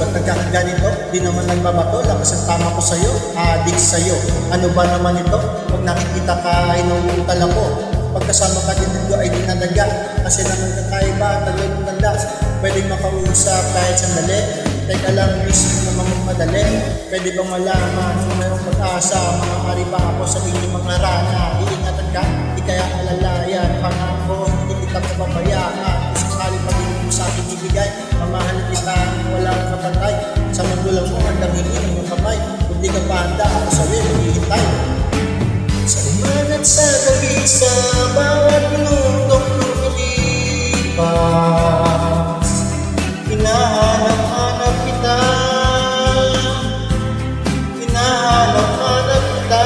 ba't nagkakaganito? Di naman nagbabato, lakas ang tama ko sa'yo, adik sa'yo. Ano ba naman ito? Pag nakikita ka ay nauutal ako. Pagkasama ka din dito ay dinadaga. Kasi naman kakaiba, tagal ng ganda. Pwedeng makausap kahit sandali. Teka lang, miss mo naman magmadali. Pwede bang malaman kung mayroong pag-asa? Maaari ba ako sa inyong mga rana? Iingatan ka, di kaya alalayan. Pangako, hindi kita pababayaan. Kung sakali pa din mo sa akin ibigay, mamahalin kita, walang kapatay. Sa mundo lang mo, ang damingin ang iyong kamay. Kung di ka panda, ako sa'yo, maghihintay. Sa uman at sa gabi, sa bawat minutong lumilipas, hinahanap-hanap kita, hinahanap-hanap kita.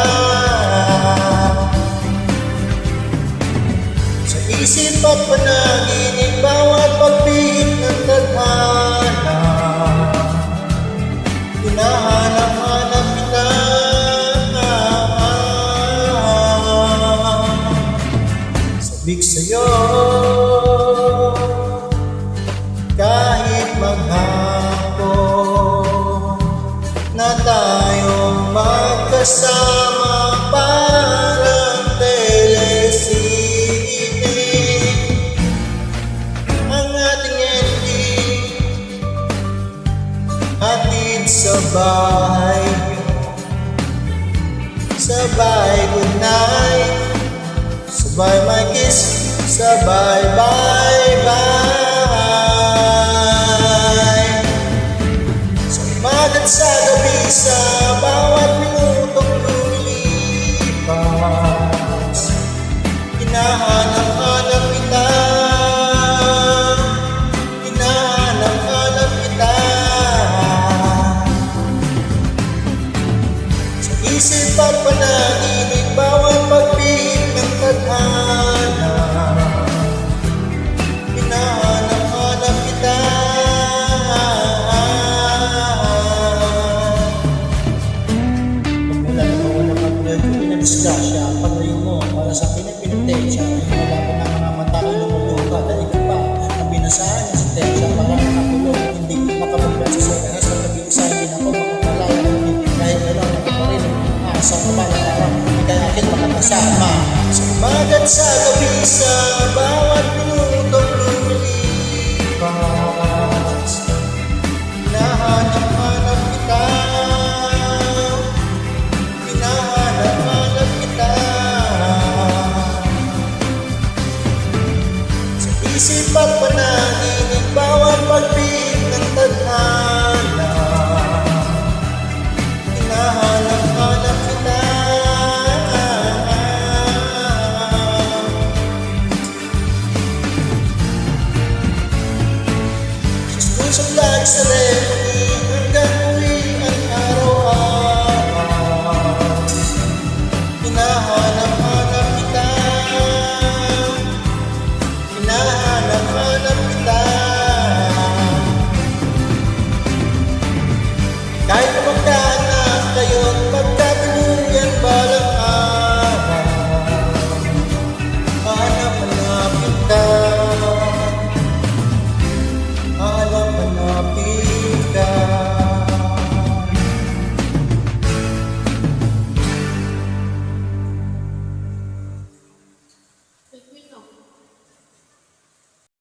Sa isip at panaginip, bawat pagpihit ng tadhana, hinahanap-hanap kita. Sabik sa'yo kahit maghapon na tayong magkasama parang telesine. Ang ating ending hatid sa bahay niyo. Sabay good night, sabay my kiss, sabay bye bye. Sa umaga at sa gabi, sa bawat minutong lumilipas, hinahanap-hanap kita, hinahanap-hanap kita. Sa isip at panaginip, bawat pagpihit ng tadhana, hinahanap-hanap kita. Pagmula na mawala mag-blood ko, pinadisgrasya. Pag-ring mo, para sa akin ay pinagtensya. Wala pa ng mga mata ko lumuluka, dahil ka pa ang binasahan ng sentensya. Parang nakakulong, hindi makapagpag sa sekas. Pag nag-iisa, hindi na ako makakalaya. Kahit ano, nakaparin ang asa ko para araw, hindi kaya akin makakasama. Sa umaga at sa gabi, sa bawat